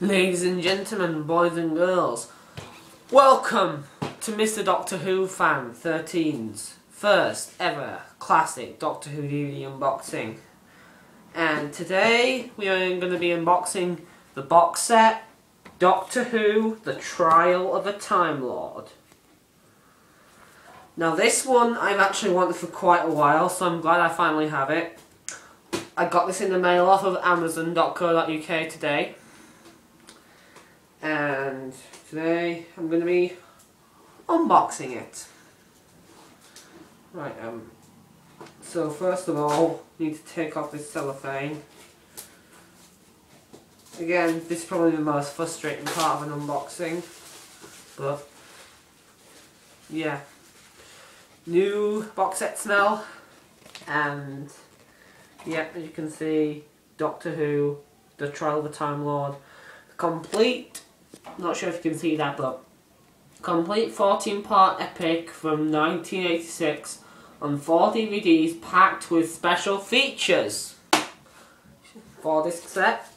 Ladies and gentlemen, boys and girls, welcome to Mrdoctorwhofan13's first ever classic Doctor Who DVD unboxing. And today we are going to be unboxing the box set Doctor Who, The Trial of a Time Lord. Now this one I've actually wanted for quite a while, so I'm glad I finally have it. I got this in the mail off of Amazon.co.uk today. And today I'm going to be unboxing it. Right, so first of all, need to take off this cellophane. Again, this is probably the most frustrating part of an unboxing, but yeah. New box set smell, and yeah, as you can see, Doctor Who, The Trial of a Time Lord, complete. Not sure if you can see that, but complete 14-part epic from 1986 on 4 DVDs packed with special features for this set.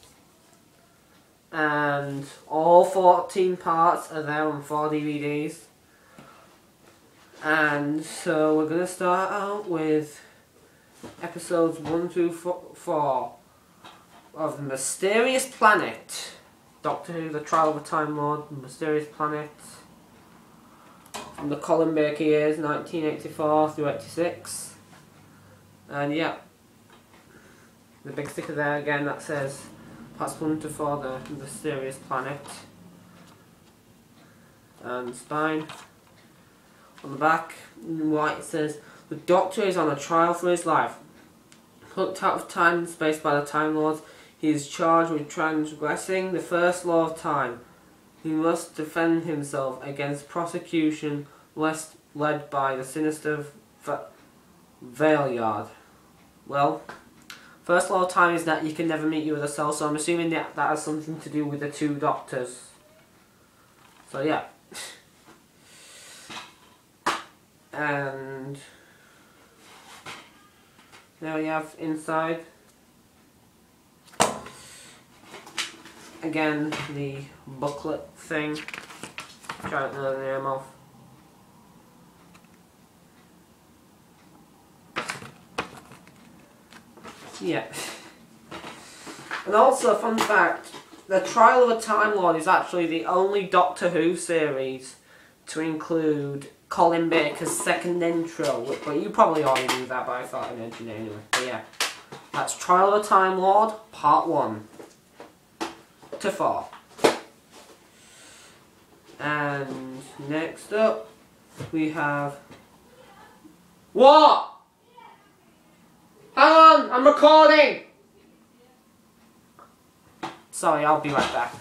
And all 14 parts are there on 4 DVDs. And so we're going to start out with episodes 1 through 4 of The Mysterious Planet. Doctor Who, The Trial of a Time Lord, The Mysterious Planet, from the Colin Baker years, 1984 through 86. And yeah, the big sticker there again that says parts 1 to 4, The Mysterious Planet. And spine. On the back, in white, it says, the Doctor is on a trial for his life. Hooked out of time and space by the Time Lords, he is charged with transgressing the first law of time. He must defend himself against prosecution led by the sinister Valeyard. Well, first law of time is that you can never meet your other self, so I'm assuming that has something to do with the two Doctors. So yeah. And now we have inside, again, the booklet thing, try to know the name of. Yeah. And also, fun fact, The Trial of a Time Lord is actually the only Doctor Who series to include Colin Baker's second intro, but you probably already knew that, but I thought I'd mention it anyway. But yeah, that's Trial of a Time Lord, Part 1 to 4. And next up, we have... What? Hang on, I'm recording! Sorry, I'll be right back.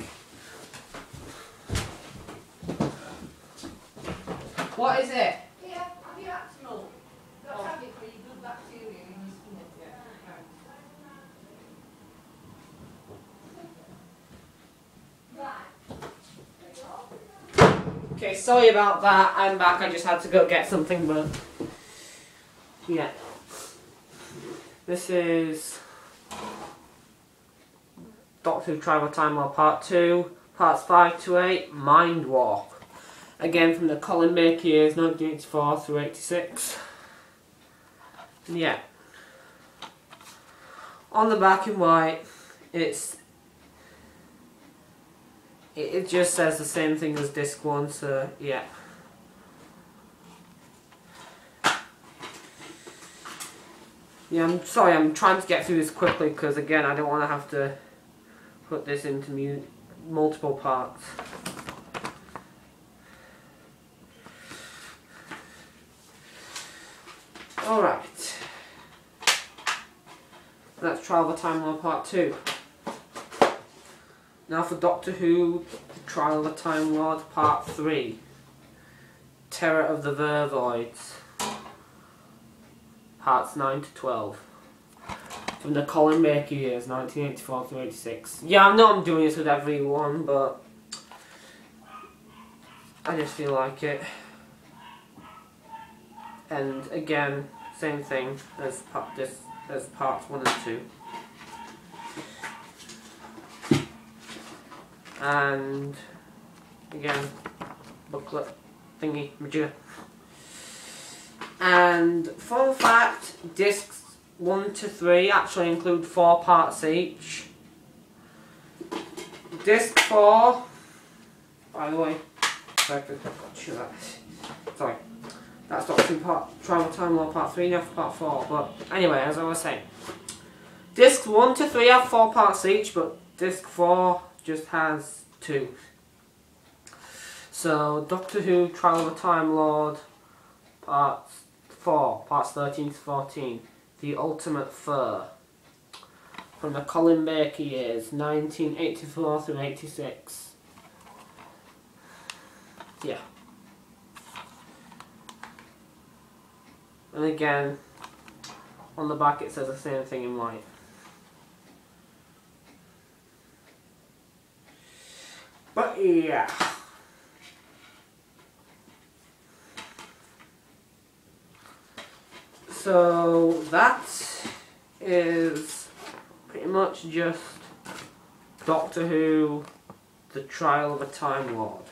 What is it? Yeah, have you had to know? That's have it for your good bacteria in your stomach. Yeah. Right. Okay, sorry about that. I'm back. I just had to go get something, but yeah. This is Doctor Who Trial of Time Lord Part 2, Parts 5 to 8, Mind Warp. Again from the Colin Baker years, 1984 through 86. And yeah. On the back in white, it just says the same thing as disc 1, so yeah. Yeah, I'm sorry, I'm trying to get through this quickly because again I don't want to have to put this into multiple parts. Alright. That's Trial of a Time Lord Part 2. Now for Doctor Who, Trial of a Time Lord Part 3. Terror of the Vervoids. Parts 9 to 12. From the Colin Baker years, 1984 to 86. Yeah, I know I'm doing this with everyone, but I just feel like it. And again, same thing as parts 1 and 2. and again, booklet thingy, majigger. And fun fact, discs 1 to 3 actually include 4 parts each. Disc 4, by the way, sorry, that's Doctor Who Travel Time Lord Part 3 now for Part 4, but anyway, as I was saying, discs 1 to 3 have 4 parts each, but disc 4 just has 2. So, Doctor Who Travel Time Lord Part 4, Parts 13 to 14, The Ultimate Fur, from the Colin Baker years, 1984 through 86. Yeah. And again, on the back it says the same thing in white. But yeah. So that is pretty much just Doctor Who, The Trial of a Time Lord.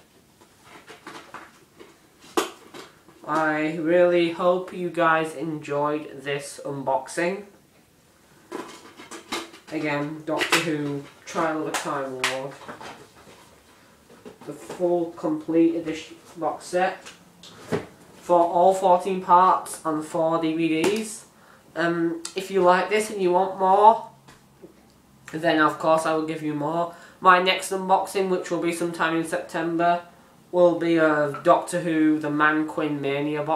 I really hope you guys enjoyed this unboxing. Again, Doctor Who, Trial of a Time Lord. The full complete edition box set for all 14 parts and 4 DVDs. If you like this and you want more, then of course I will give you more. My next unboxing, which will be sometime in September, will be of Doctor Who, the Man-Quinn Mania box